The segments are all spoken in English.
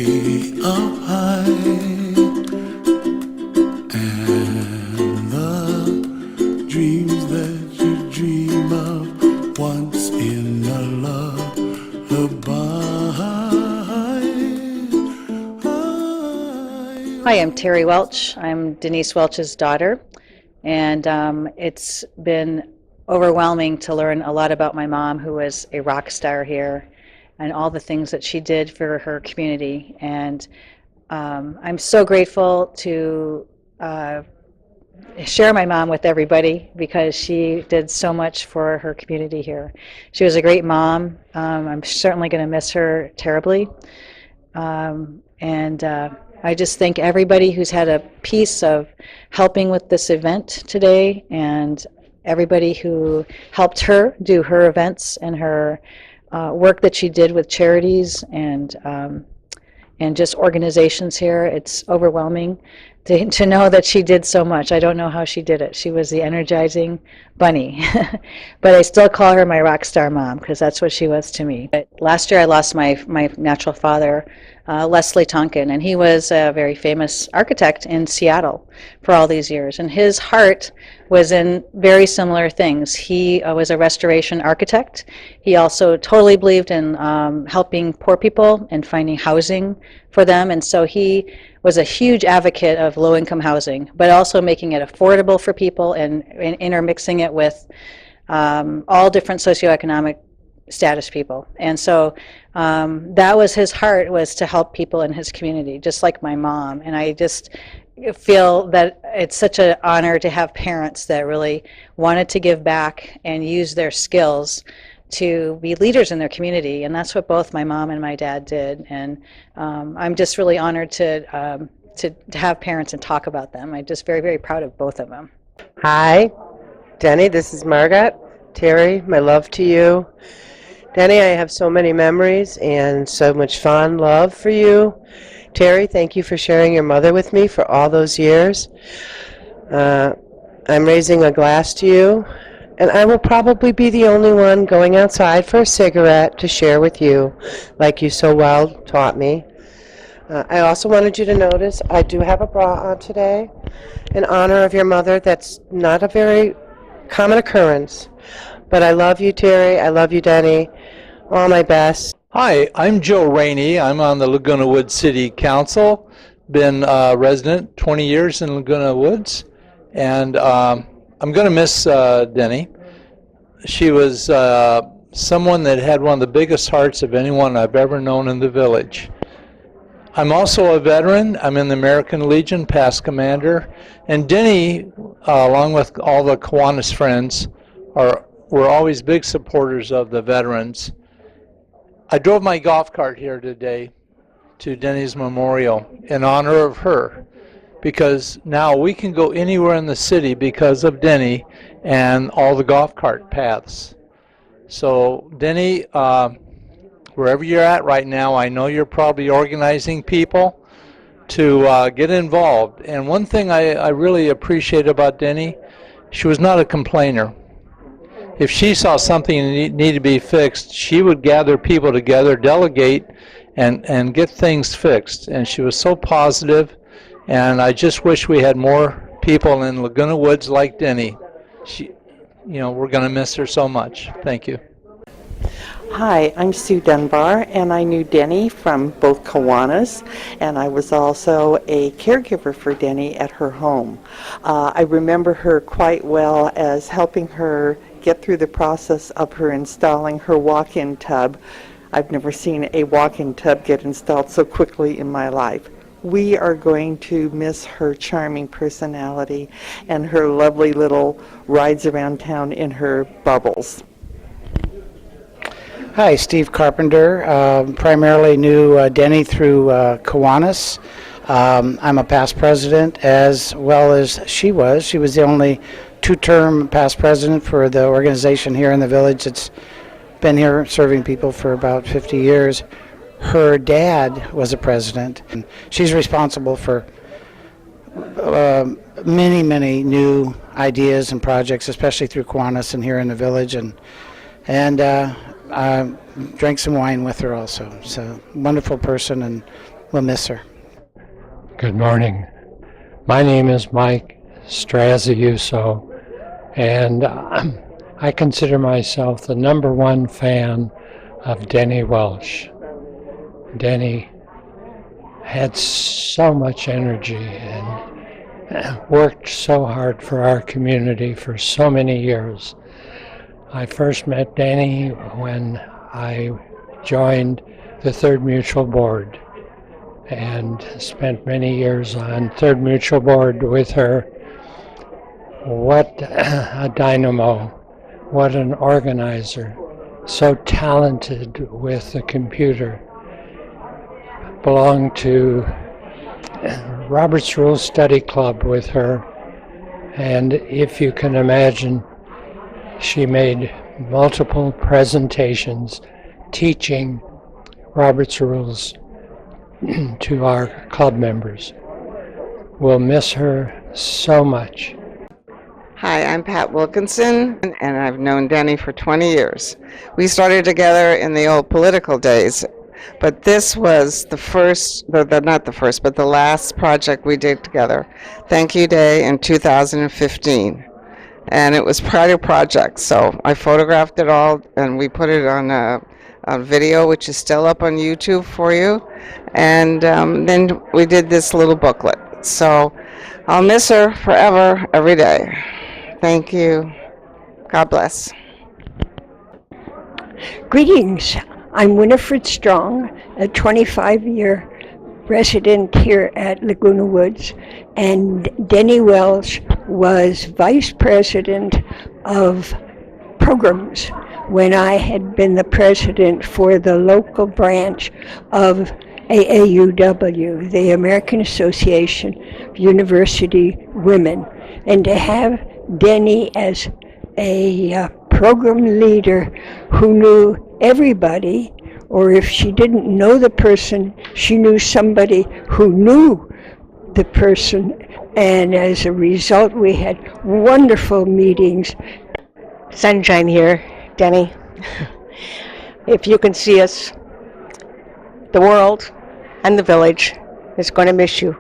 up high, and the dreams that you dream of once in a lullaby. Hi, I'm Terry Welch. I'm Denise Welch's daughter, and it's been overwhelming to learn a lot about my mom, who was a rock star here, and all the things that she did for her community. And I'm so grateful to share my mom with everybody, because she did so much for her community here. She was a great mom. I'm certainly going to miss her terribly. I just thank everybody who's had a piece of helping with this event today, and everybody who helped her do her events and her work that she did with charities and just organizations here. It's overwhelming to know that she did so much. I don't know how she did it. She was the energizing bunny. But I still call her my rock star mom, because that's what she was to me. But last year I lost my natural father, Leslie Tonkin, and he was a very famous architect in Seattle for all these years. And his heart was in very similar things. He was a restoration architect. He also totally believed in helping poor people and finding housing for them. And so he was a huge advocate of low-income housing, but also making it affordable for people and intermixing it with all different socioeconomic status people. And so that was his heart, was to help people in his community, just like my mom. And I just feel that it's such an honor to have parents that really wanted to give back and use their skills to be leaders in their community. And that's what both my mom and my dad did. And I'm just really honored to have parents and talk about them. I'm just very, very proud of both of them. Hi, Denny, this is Margaret. Terry, my love to you. Denny, I have so many memories and so much fond love for you. Terry, thank you for sharing your mother with me for all those years. I'm raising a glass to you, and I will probably be the only one going outside for a cigarette to share with you, like you so well taught me. I also wanted you to notice I do have a bra on today in honor of your mother. That's not a very common occurrence. But I love you, Terry. I love you, Denny. All my best. Hi, I'm Joe Rainey. I'm on the Laguna Woods City Council. Been a resident 20 years in Laguna Woods. And I'm going to miss Denny. She was someone that had one of the biggest hearts of anyone I've ever known in the village. I'm also a veteran. I'm in the American Legion, past commander. And Denny, along with all the Kiwanis friends, we're always big supporters of the veterans. I drove my golf cart here today to Denny's memorial in honor of her, because now we can go anywhere in the city because of Denny and all the golf cart paths. So Denny, wherever you're at right now, I know you're probably organizing people to get involved. And one thing I really appreciate about Denny, she was not a complainer. If she saw something that needed to be fixed, she would gather people together, delegate, and get things fixed. And she was so positive, and I just wish we had more people in Laguna Woods like Denny. We're going to miss her so much. Thank you. Hi, I'm Sue Dunbar, and I knew Denny from both Kiwanis, and I was also a caregiver for Denny at her home. I remember her quite well as helping her get through the process of her installing her walk-in tub. I've never seen a walk-in tub get installed so quickly in my life. We are going to miss her charming personality and her lovely little rides around town in her bubbles. Hi, Steve Carpenter. Primarily knew Denny through Kiwanis. I'm a past president as well as she was. She was the only two-term past president for the organization here in the village. It's been here serving people for about 50 years. Her dad was a president, and she's responsible for many, many new ideas and projects, especially through Kiwanis and here in the village. And I drank some wine with her also. So wonderful person, and we'll miss her. Good morning. My name is Mike Straziuso, and I consider myself the #1 fan of Denny Welch. Denny had so much energy and worked so hard for our community for so many years. I first met Denny when I joined the Third Mutual Board and spent many years on Third Mutual Board with her. What a dynamo, what an organizer, so talented with the computer. Belonged to Robert's Rules Study Club with her, and if you can imagine, she made multiple presentations teaching Robert's Rules to our club members. We'll miss her so much. Hi, I'm Pat Wilkinson, and I've known Denny for 20 years. We started together in the old political days, but this was the last project we did together. Thank You Day in 2015. And it was Pride of Project, so I photographed it all, and we put it on a video, which is still up on YouTube for you. And then we did this little booklet. So I'll miss her forever, every day. Thank you. God bless. Greetings. I'm Winifred Strong, a 25-year resident here at Laguna Woods, and Denny Welch was vice president of programs when I had been the president for the local branch of AAUW, the American Association of University Women. And to have Denny as a program leader who knew everybody, or if she didn't know the person, she knew somebody who knew the person. And as a result, we had wonderful meetings. Sunshine here, Denny. If you can see us, the world and the village is going to miss you.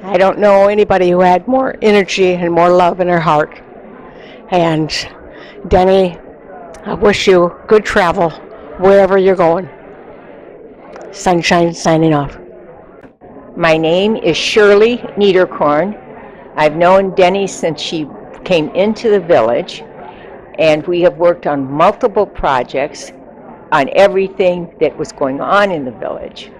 I don't know anybody who had more energy and more love in her heart. And Denny, I wish you good travel wherever you're going. Sunshine signing off. My name is Shirley Niederkorn. I've known Denny since she came into the village, and we have worked on multiple projects on everything that was going on in the village.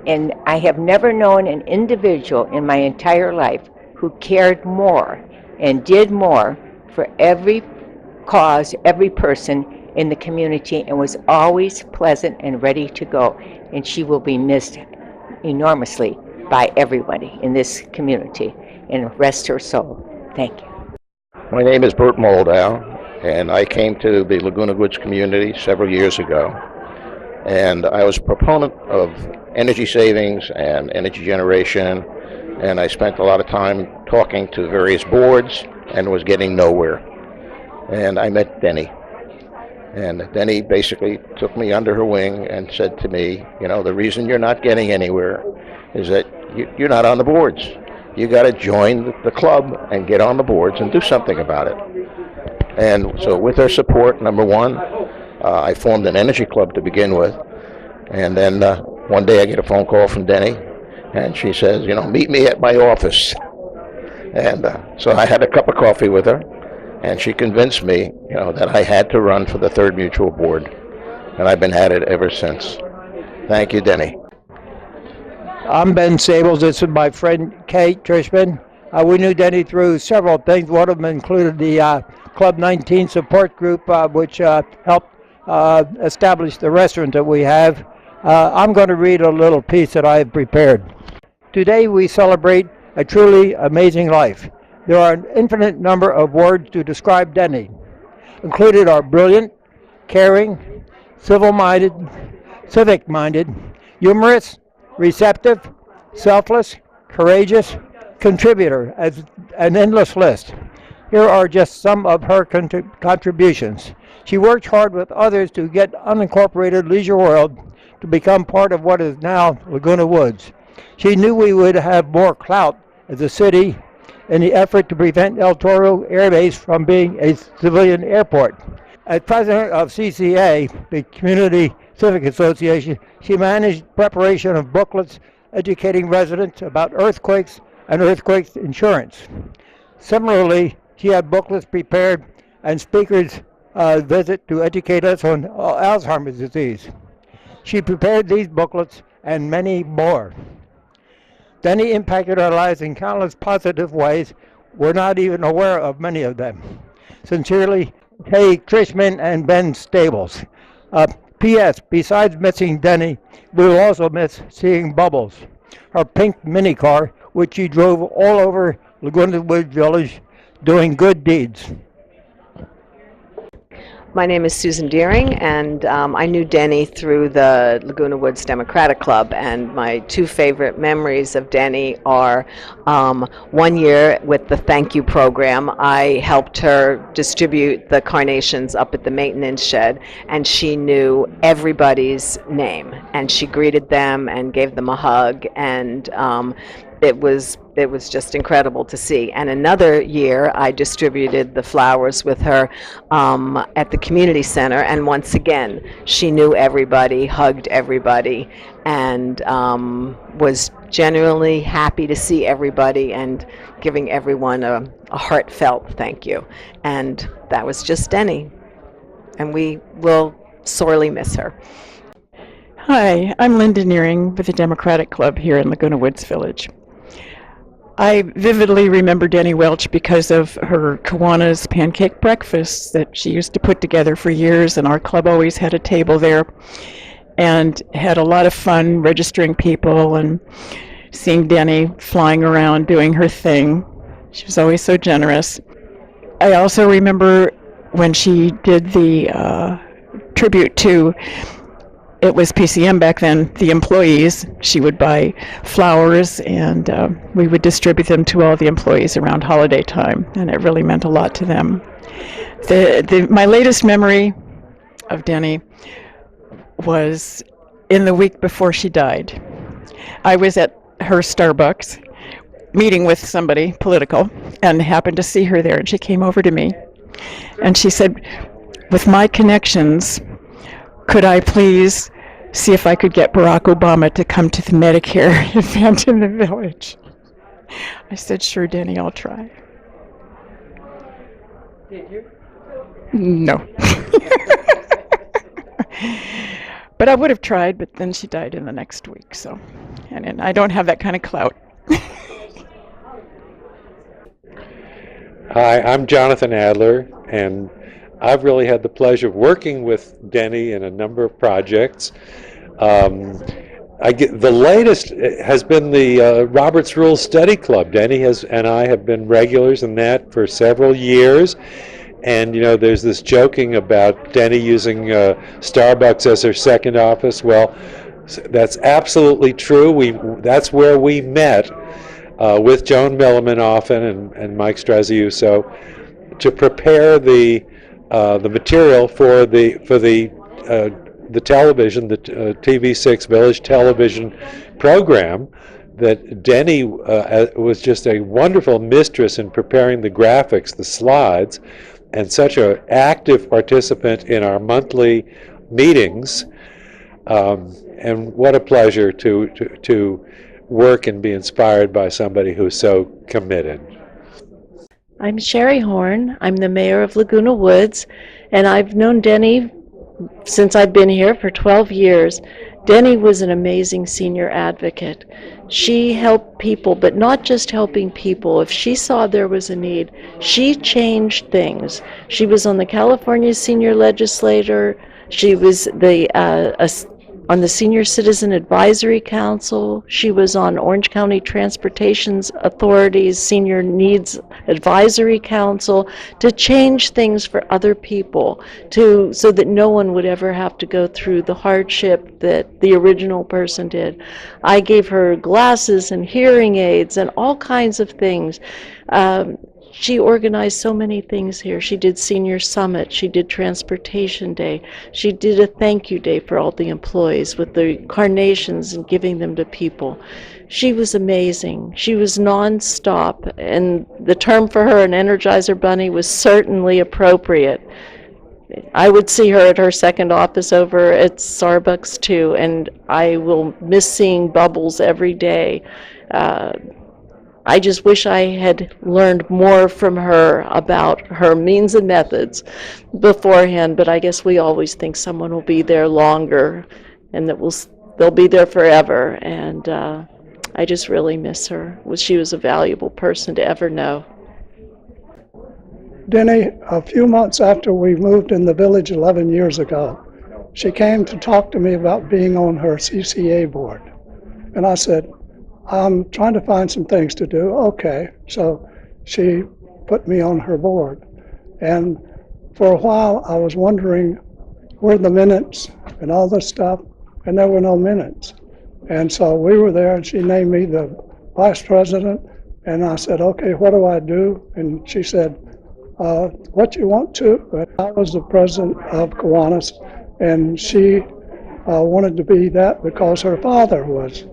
And I have never known an individual in my entire life who cared more and did more for every cause, every person in the community, and was always pleasant and ready to go. And she will be missed enormously by everybody in this community, and rest her soul. Thank you. My name is Bert Moldow, and I came to the Laguna Woods community several years ago, and I was a proponent of energy savings and energy generation, and I spent a lot of time talking to various boards and was getting nowhere. And I met Denny, and Denny basically took me under her wing and said to me, you know, the reason you're not getting anywhere is that you're not on the boards. You got to join the club and get on the boards and do something about it. And so with her support, number one, I formed an energy club to begin with. And then one day I get a phone call from Denny, and she says, you know, meet me at my office. And so I had a cup of coffee with her, and she convinced me, you know, that I had to run for the Third Mutual Board. And I've been at it ever since. Thank you, Denny. I'm Ben Sables. This is my friend Kate Trishman. We knew Denny through several things. One of them included the Club 19 support group, which helped establish the restaurant that we have. I'm going to read a little piece that I have prepared. Today we celebrate a truly amazing life. There are an infinite number of words to describe Denny. Included are brilliant, caring, civic-minded, humorous, receptive, selfless, courageous, contributor, as an endless list. Here are just some of her contributions. She worked hard with others to get unincorporated Leisure World to become part of what is now Laguna Woods. She knew we would have more clout as a city in the effort to prevent El Toro Air Base from being a civilian airport. As president of CCA, the Community Civic Association, she managed preparation of booklets educating residents about earthquakes and earthquake insurance. Similarly, she had booklets prepared and speakers visit to educate us on Alzheimer's disease. She prepared these booklets and many more. Denny impacted our lives in countless positive ways. We're not even aware of many of them. Sincerely, Kay Trishman and Ben Stables. P.S. Besides missing Denny, we will also miss seeing Bubbles, her pink mini car, which she drove all over Laguna Woods Village doing good deeds. My name is Susan Deering, and I knew Denny through the Laguna Woods Democratic Club, and my two favorite memories of Denny are 1 year with the Thank You program. I helped her distribute the carnations up at the maintenance shed, and she knew everybody's name, and she greeted them and gave them a hug, and it was just incredible to see. And another year, I distributed the flowers with her at the community center, and once again, she knew everybody, hugged everybody, and was genuinely happy to see everybody and giving everyone a heartfelt thank you. And that was just Denny, and we will sorely miss her. Hi, I'm Linda Nearing with the Democratic Club here in Laguna Woods Village. I vividly remember Denny Welch because of her Kiwanis pancake breakfasts that she used to put together for years, and our club always had a table there and had a lot of fun registering people and seeing Denny flying around doing her thing. She was always so generous. I also remember when she did the tribute to, it was PCM back then, the employees. She would buy flowers and we would distribute them to all the employees around holiday time, and it really meant a lot to them. My latest memory of Denny was in the week before she died. I was at her Starbucks meeting with somebody political and happened to see her there, and she came over to me and she said, with my connections, could I please see if I could get Barack Obama to come to the Medicare event in the village? I said, sure, Denny, I'll try. Did you? No. But I would have tried, but then she died in the next week, so, and I don't have that kind of clout. Hi, I'm Jonathan Adler, and I've really had the pleasure of working with Denny in a number of projects. The latest has been the Robert's Rules Study Club. Denny and I have been regulars in that for several years. And, you know, there's this joking about Denny using Starbucks as her second office. Well, that's absolutely true. That's where we met with Joan Milliman often and Mike Straziuso to prepare the material for the television, the TV6 Village television program. That Denny was just a wonderful mistress in preparing the graphics, the slides, and such an active participant in our monthly meetings. And what a pleasure to work and be inspired by somebody who's so committed. I'm Sherry Horn. I'm the mayor of Laguna Woods, and I've known Denny since I've been here for 12 years. Denny was an amazing senior advocate. She helped people, but not just helping people. If she saw there was a need, she changed things. She was on the California Senior Legislature. She was on the Senior Citizen Advisory Council. She was on Orange County Transportation Authority's Senior Needs Advisory Council to change things for other people, so that no one would ever have to go through the hardship that the original person did. I gave her glasses and hearing aids and all kinds of things. She organized so many things here. She did Senior Summit, she did Transportation Day, she did a thank you day for all the employees with the carnations and giving them to people. She was amazing. She was nonstop, and the term for her, an Energizer Bunny, was certainly appropriate. I would see her at her second office over at Starbucks too, and I will miss seeing Bubbles every day. I just wish I had learned more from her about her means and methods beforehand, but I guess we always think someone will be there longer and that they'll be there forever, and I just really miss her. She was a valuable person to ever know. Denny, a few months after we moved in the village 11 years ago, she came to talk to me about being on her CCA board. And I said, I'm trying to find some things to do. Okay. So she put me on her board. And for a while, I was wondering where the minutes and all this stuff, and there were no minutes. And so we were there, and she named me the vice president. And I said, okay, what do I do? And she said, what you want to. I was the president of Kiwanis, and she wanted to be that because her father was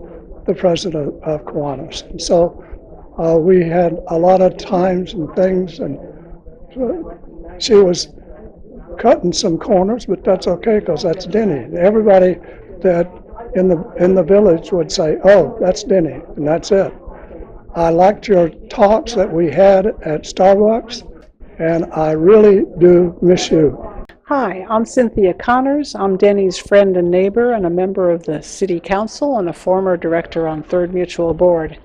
the president of Kiwanis. And so we had a lot of times and things, and she was cutting some corners, but that's okay because that's Denny. Everybody that in the village would say, oh, that's Denny, and that's it. I liked your talks that we had at Starbucks, and I really do miss you. Hi, I'm Cynthia Connors. I'm Denny's friend and neighbor and a member of the City Council and a former director on Third Mutual Board.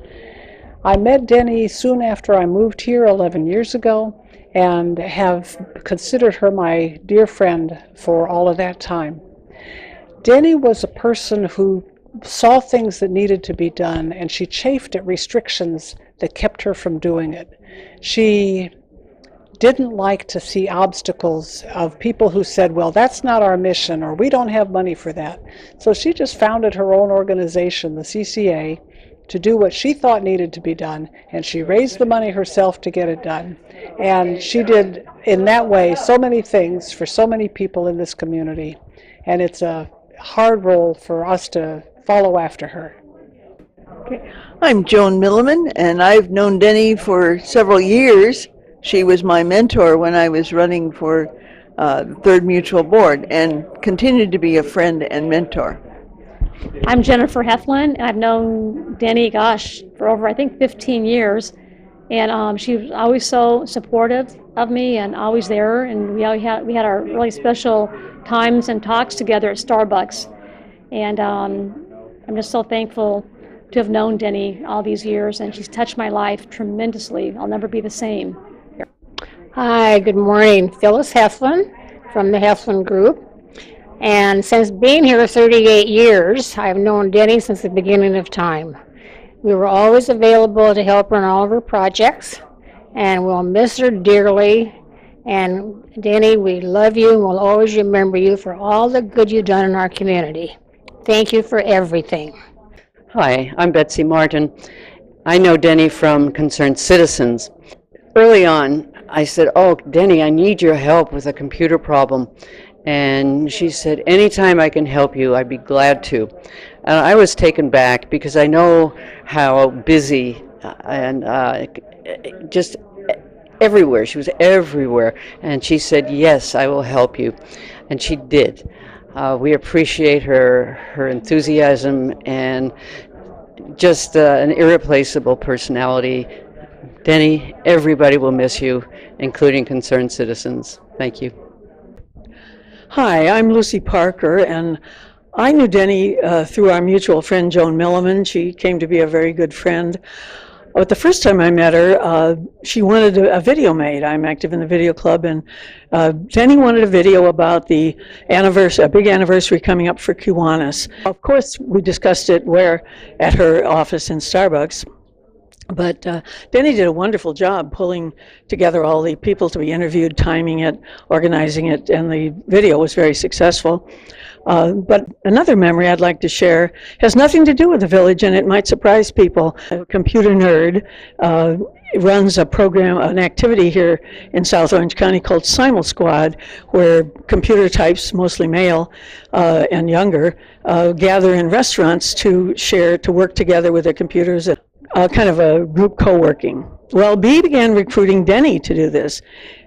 I met Denny soon after I moved here 11 years ago and have considered her my dear friend for all of that time. Denny was a person who saw things that needed to be done, and she chafed at restrictions that kept her from doing it. She didn't like to see obstacles of people who said, well, that's not our mission, or we don't have money for that. So she just founded her own organization, the CCA, to do what she thought needed to be done, and she raised the money herself to get it done. And she did, in that way, so many things for so many people in this community, and it's a hard role for us to follow after her. Okay. I'm Joan Milliman, and I've known Denny for several years. She was my mentor when I was running for Third Mutual Board, and continued to be a friend and mentor. I'm Jennifer Heflin, and I've known Denny, for over, I think, 15 years. And she was always so supportive of me and always there. And we had our really special times and talks together at Starbucks. And I'm just so thankful to have known Denny all these years, and she's touched my life tremendously. I'll never be the same. Hi, good morning. Phyllis Heflin from the Heflin Group. And since being here 38 years, I've known Denny since the beginning of time. We were always available to help her in all of her projects, and we'll miss her dearly. And Denny, we love you, and we'll always remember you for all the good you've done in our community. Thank you for everything. Hi, I'm Betsy Martin. I know Denny from Concerned Citizens. Early on, I said, oh, Denny, I need your help with a computer problem. And she said, anytime I can help you, I'd be glad to. And I was taken back because I know how busy and just everywhere. She was everywhere. And she said, yes, I will help you. And she did. We appreciate her enthusiasm and just an irreplaceable personality. Denny, everybody will miss you, including Concerned Citizens. Thank you. Hi, I'm Lucy Parker, and I knew Denny through our mutual friend Joan Milliman. She came to be a very good friend. But the first time I met her, she wanted a video made. I'm active in the video club, and Denny wanted a video about the anniversary, a big anniversary coming up for Kiwanis. Of course, we discussed it at her office in Starbucks. But Denny did a wonderful job pulling together all the people to be interviewed, timing it, organizing it, and the video was very successful. But another memory I'd like to share has nothing to do with the village, and it might surprise people. A computer nerd runs a program, an activity here in South Orange County called Simul Squad, where computer types, mostly male and younger, gather in restaurants to share, to work together with their computers, kind of a group co-working. Well, B began recruiting Denny to do this,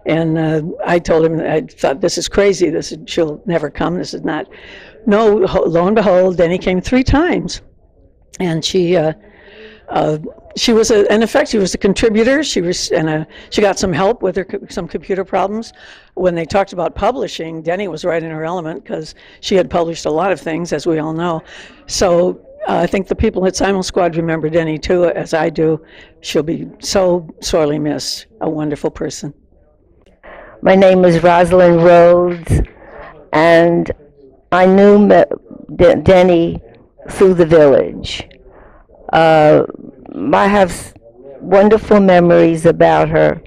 and I told him, I thought, this is crazy, she'll never come, this is not. No, lo and behold, Denny came 3 times, and she was in effect, she was a contributor. She got some help with some computer problems. When they talked about publishing, Denny was right in her element because she had published a lot of things, as we all know. So I think the people at Simul Squad remember Denny too, as I do. She'll be so sorely missed. A wonderful person. My name is Rosalind Rhodes, and I knew Denny through the village. I have wonderful memories about her.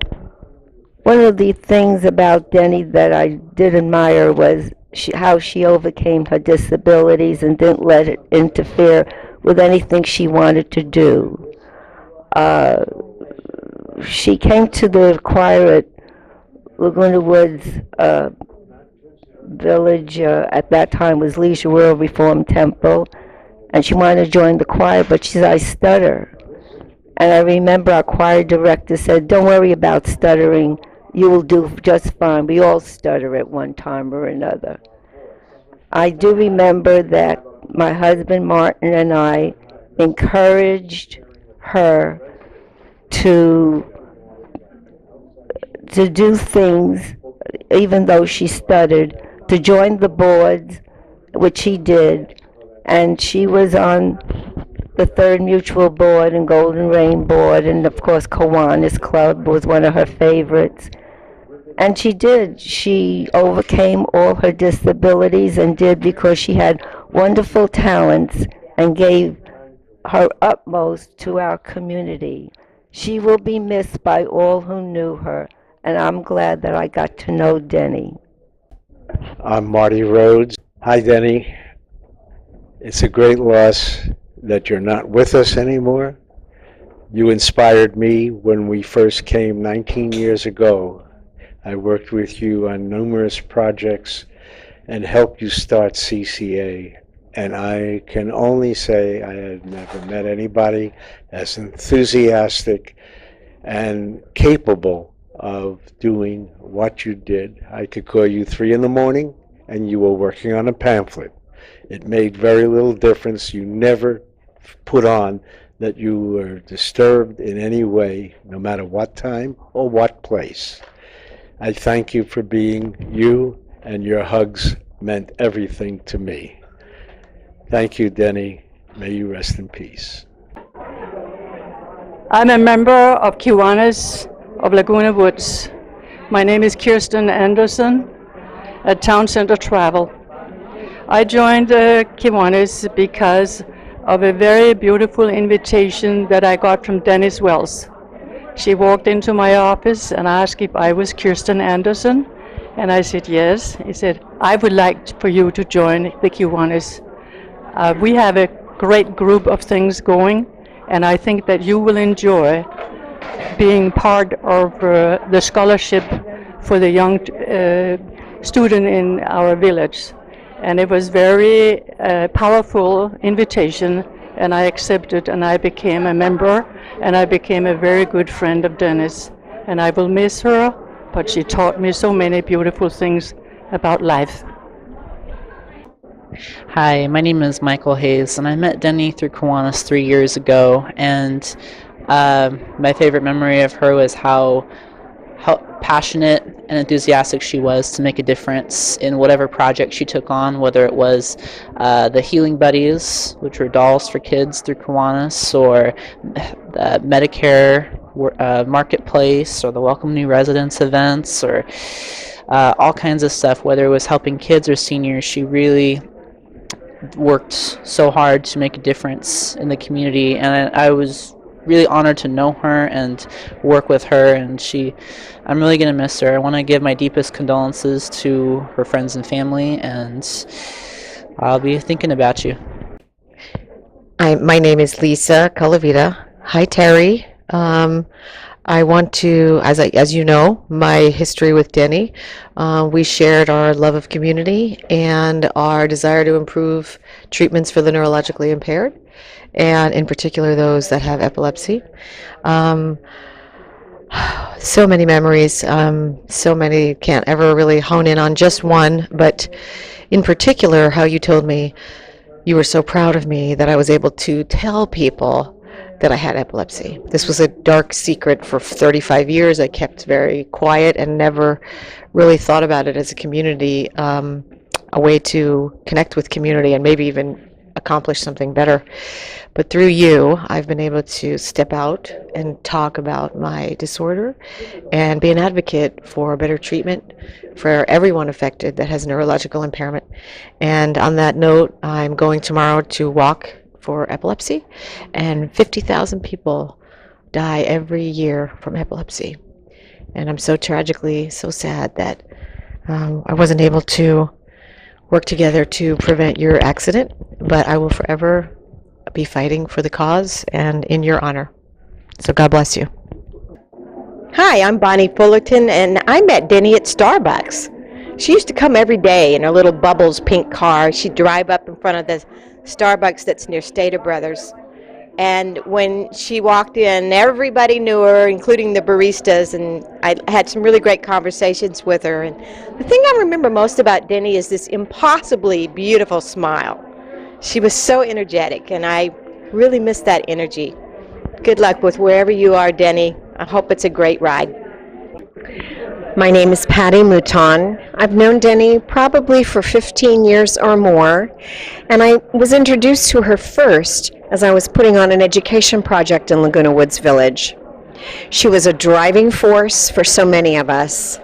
One of the things about Denny that I did admire was how she overcame her disabilities and didn't let it interfere with anything she wanted to do. She came to the choir at Laguna Woods Village, at that time was Leisure World Reformed Temple, and she wanted to join the choir, but she said, I stutter. And I remember our choir director said, don't worry about stuttering, you will do just fine. We all stutter at one time or another. I do remember that my husband Martin and I encouraged her to do things, even though she stuttered, to join the boards, which she did, and she was on the Third Mutual Board and Golden Rain Board, and of course Kiwanis Club was one of her favorites. And she overcame all her disabilities and did because she had wonderful talents and gave her utmost to our community. She will be missed by all who knew her, and I'm glad that I got to know Denny. I'm Marty Rhodes. Hi, Denny. It's a great loss that you're not with us anymore. You inspired me when we first came 19 years ago. I worked with you on numerous projects and helped you start CCA. And I can only say I had never met anybody as enthusiastic and capable of doing what you did. I could call you 3 in the morning and you were working on a pamphlet. It made very little difference. You never put on that you were disturbed in any way, no matter what time or what place. I thank you for being you, and your hugs meant everything to me. Thank you, Denny. May you rest in peace. I'm a member of Kiwanis of Laguna Woods. My name is Kirsten Anderson at Town Center Travel. I joined Kiwanis because of a very beautiful invitation that I got from Dennis Wells. She walked into my office and asked if I was Kirsten Anderson, and I said yes. He said, I would like for you to join the Kiwanis. We have a great group of things going, and I think that you will enjoy being part of the scholarship for the young student in our village. And it was very powerful invitation, and I accepted, and I became a member, and I became a very good friend of Dennis. And I will miss her, but she taught me so many beautiful things about life. Hi, my name is Michael Hayes, and I met Denny through Kiwanis 3 years ago, and my favorite memory of her was how passionate and enthusiastic she was to make a difference in whatever project she took on, whether it was the Healing Buddies, which were dolls for kids through Kiwanis, or the Medicare Marketplace, or the Welcome New Residents events, or all kinds of stuff, whether it was helping kids or seniors. She really worked so hard to make a difference in the community, and I was really honored to know her and work with her, and I'm really going to miss her. I want to give my deepest condolences to her friends and family, and I'll be thinking about you. My name is Lisa Calavita. Hi, Terry. I want to, as you know, my history with Denny, we shared our love of community and our desire to improve treatments for the neurologically impaired, and in particular those that have epilepsy. So many memories, so many, can't ever really hone in on just one, but in particular how you told me you were so proud of me that I was able to tell people that I had epilepsy. This was a dark secret for 35 years. I kept very quiet and never really thought about it as a community, a way to connect with community and maybe even accomplish something better. But through you, I've been able to step out and talk about my disorder and be an advocate for better treatment for everyone affected that has neurological impairment. And on that note, I'm going tomorrow to walk for epilepsy, and 50,000 people die every year from epilepsy. And I'm so tragically so sad that I wasn't able to work together to prevent your accident, but I will forever be fighting for the cause and in your honor. So God bless you. Hi, I'm Bonnie Fullerton, and I met Denny at Starbucks. She used to come every day in her little Bubbles pink car. She'd drive up in front of the Starbucks that's near Stater Brothers. And when she walked in, everybody knew her, including the baristas, and I had some really great conversations with her. And the thing I remember most about Denny is this impossibly beautiful smile. She was so energetic, and I really miss that energy. Good luck with wherever you are, Denny. I hope it's a great ride. My name is Patty Mouton. I've known Denny probably for 15 years or more, and I was introduced to her first as I was putting on an education project in Laguna Woods Village. She was a driving force for so many of us,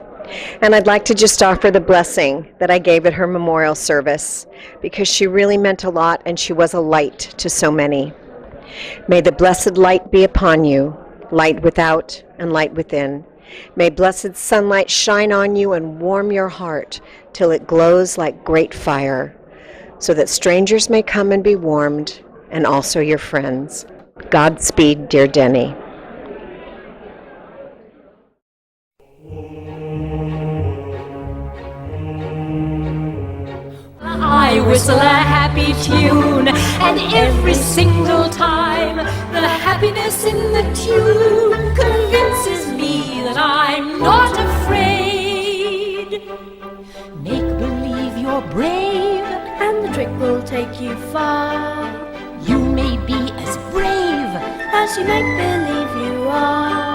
and I'd like to just offer the blessing that I gave at her memorial service, because she really meant a lot and she was a light to so many. May the blessed light be upon you, light without and light within. May blessed sunlight shine on you and warm your heart till it glows like great fire, so that strangers may come and be warmed, and also your friends. Godspeed, dear Denny. I whistle a happy tune, and every single time the happiness in the tune convinces me that I'm not afraid. Make believe you're brave, and the trick will take you far. You may be as brave as you make believe you are.